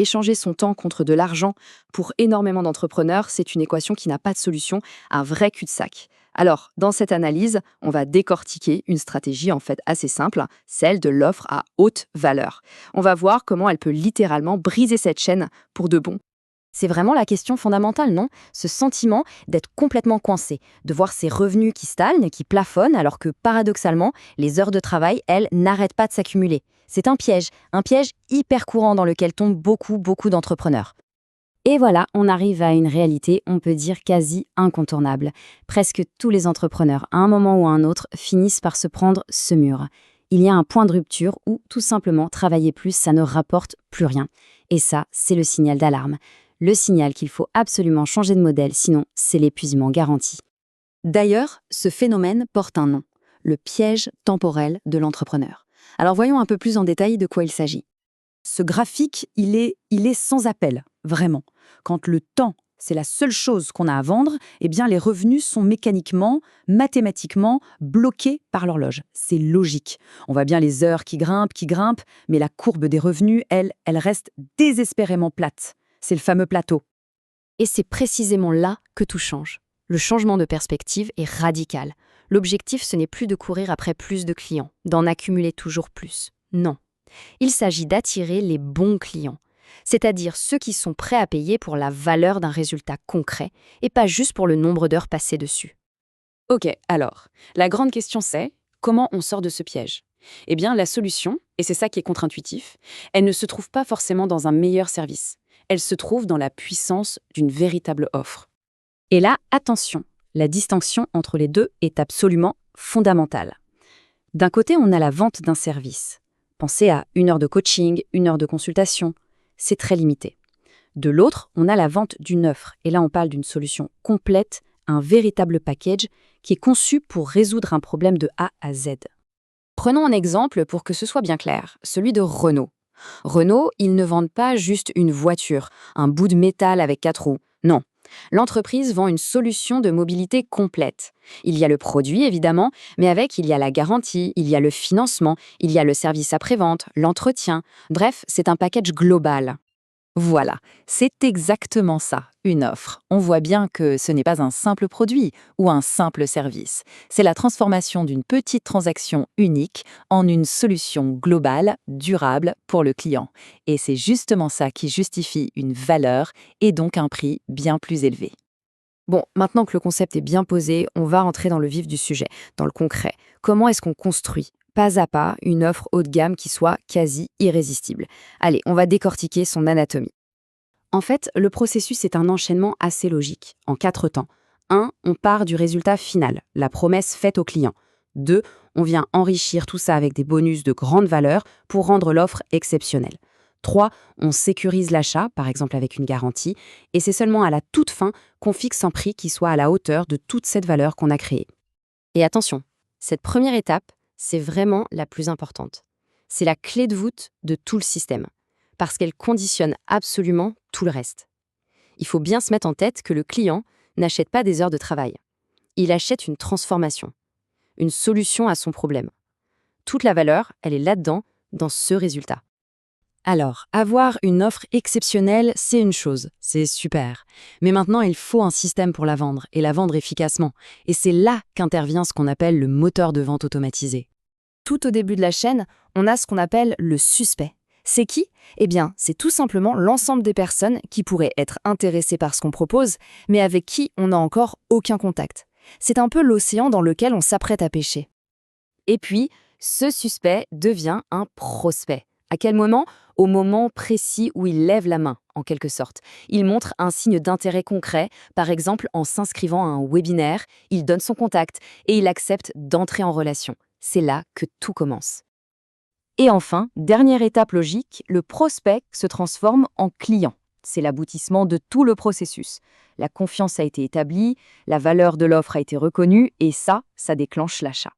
échanger son temps contre de l'argent, pour énormément d'entrepreneurs, c'est une équation qui n'a pas de solution, un vrai cul-de-sac. Alors, dans cette analyse, on va décortiquer une stratégie en fait assez simple, celle de l'offre à haute valeur. On va voir comment elle peut littéralement briser cette chaîne pour de bon. C'est vraiment la question fondamentale, non? Ce sentiment d'être complètement coincé, de voir ses revenus qui stagnent, qui plafonnent, alors que paradoxalement, les heures de travail, elles, n'arrêtent pas de s'accumuler. C'est un piège hyper courant dans lequel tombent beaucoup d'entrepreneurs. Et voilà, on arrive à une réalité, on peut dire quasi incontournable. Presque tous les entrepreneurs, à un moment ou à un autre, finissent par se prendre ce mur. Il y a un point de rupture où, tout simplement, travailler plus, ça ne rapporte plus rien. Et ça, c'est le signal d'alarme. Le signal qu'il faut absolument changer de modèle, sinon c'est l'épuisement garanti. D'ailleurs, ce phénomène porte un nom, le piège temporel de l'entrepreneur. Alors voyons un peu plus en détail de quoi il s'agit. Ce graphique, il est sans appel, vraiment. Quand le temps, c'est la seule chose qu'on a à vendre, eh bien les revenus sont mécaniquement, mathématiquement bloqués par l'horloge. C'est logique. On voit bien les heures qui grimpent, mais la courbe des revenus, elle reste désespérément plate. C'est le fameux plateau. Et c'est précisément là que tout change. Le changement de perspective est radical. L'objectif, ce n'est plus de courir après plus de clients, d'en accumuler toujours plus. Non. Il s'agit d'attirer les bons clients, c'est-à-dire ceux qui sont prêts à payer pour la valeur d'un résultat concret et pas juste pour le nombre d'heures passées dessus. Ok, alors, la grande question c'est, comment on sort de ce piège? Eh bien, la solution, et c'est ça qui est contre-intuitif, elle ne se trouve pas forcément dans un meilleur service. Elle se trouve dans la puissance d'une véritable offre. Et là, attention, la distinction entre les deux est absolument fondamentale. D'un côté, on a la vente d'un service. Pensez à 1 heure de coaching, 1 heure de consultation. C'est très limité. De l'autre, on a la vente d'une offre. Et là, on parle d'une solution complète, un véritable package qui est conçu pour résoudre un problème de A à Z. Prenons un exemple pour que ce soit bien clair, celui de Renault. Renault, ils ne vendent pas juste une voiture, un bout de métal avec 4 roues. Non. L'entreprise vend une solution de mobilité complète. Il y a le produit, évidemment, mais avec, il y a la garantie, il y a le financement, il y a le service après-vente, l'entretien. Bref, c'est un package global. Voilà, c'est exactement ça, une offre. On voit bien que ce n'est pas un simple produit ou un simple service. C'est la transformation d'une petite transaction unique en une solution globale, durable pour le client. Et c'est justement ça qui justifie une valeur et donc un prix bien plus élevé. Bon, maintenant que le concept est bien posé, on va rentrer dans le vif du sujet, dans le concret. Comment est-ce qu'on construit, pas à pas, une offre haut de gamme qui soit quasi irrésistible? Allez, on va décortiquer son anatomie. En fait, le processus est un enchaînement assez logique, en 4 temps. 1. On part du résultat final, la promesse faite au client. 2. On vient enrichir tout ça avec des bonus de grande valeur pour rendre l'offre exceptionnelle. 3. On sécurise l'achat, par exemple avec une garantie, et c'est seulement à la toute fin qu'on fixe un prix qui soit à la hauteur de toute cette valeur qu'on a créée. Et attention, cette première étape, c'est vraiment la plus importante. C'est la clé de voûte de tout le système, parce qu'elle conditionne absolument tout le reste. Il faut bien se mettre en tête que le client n'achète pas des heures de travail. Il achète une transformation, une solution à son problème. Toute la valeur, elle est là-dedans, dans ce résultat. Alors, avoir une offre exceptionnelle, c'est une chose, c'est super. Mais maintenant, il faut un système pour la vendre, et la vendre efficacement. Et c'est là qu'intervient ce qu'on appelle le moteur de vente automatisé. Tout au début de la chaîne, on a ce qu'on appelle le suspect. C'est qui? Eh bien, c'est tout simplement l'ensemble des personnes qui pourraient être intéressées par ce qu'on propose, mais avec qui on n'a encore aucun contact. C'est un peu l'océan dans lequel on s'apprête à pêcher. Et puis, ce suspect devient un prospect. À quel moment? Au moment précis où il lève la main, en quelque sorte. Il montre un signe d'intérêt concret, par exemple en s'inscrivant à un webinaire, il donne son contact et il accepte d'entrer en relation. C'est là que tout commence. Et enfin, dernière étape logique, le prospect se transforme en client. C'est l'aboutissement de tout le processus. La confiance a été établie, la valeur de l'offre a été reconnue et ça déclenche l'achat.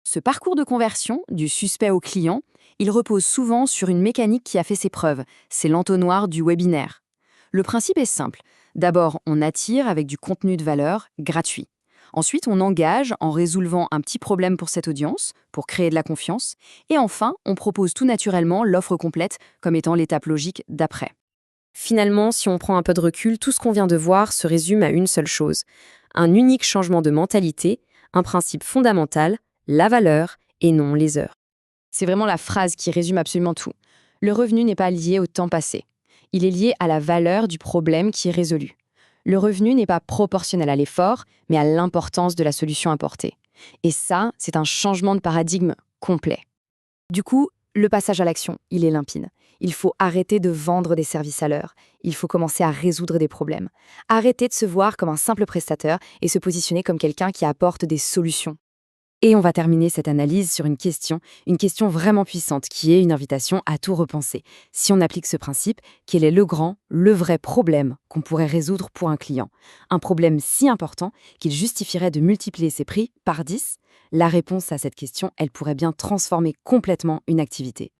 Ce parcours de conversion, du suspect au client, il repose souvent sur une mécanique qui a fait ses preuves, c'est l'entonnoir du webinaire. Le principe est simple. D'abord, on attire avec du contenu de valeur gratuit. Ensuite, on engage en résolvant un petit problème pour cette audience, pour créer de la confiance. Et enfin, on propose tout naturellement l'offre complète comme étant l'étape logique d'après. Finalement, si on prend un peu de recul, tout ce qu'on vient de voir se résume à une seule chose. Un unique changement de mentalité, un principe fondamental, la valeur et non les heures. C'est vraiment la phrase qui résume absolument tout. Le revenu n'est pas lié au temps passé. Il est lié à la valeur du problème qui est résolu. Le revenu n'est pas proportionnel à l'effort, mais à l'importance de la solution apportée. Et ça, c'est un changement de paradigme complet. Du coup, le passage à l'action, il est limpide. Il faut arrêter de vendre des services à l'heure. Il faut commencer à résoudre des problèmes. Arrêter de se voir comme un simple prestataire et se positionner comme quelqu'un qui apporte des solutions. Et on va terminer cette analyse sur une question vraiment puissante, qui est une invitation à tout repenser. Si on applique ce principe, quel est le vrai problème qu'on pourrait résoudre pour un client? Un problème si important qu'il justifierait de multiplier ses prix par 10? La réponse à cette question, elle pourrait bien transformer complètement une activité.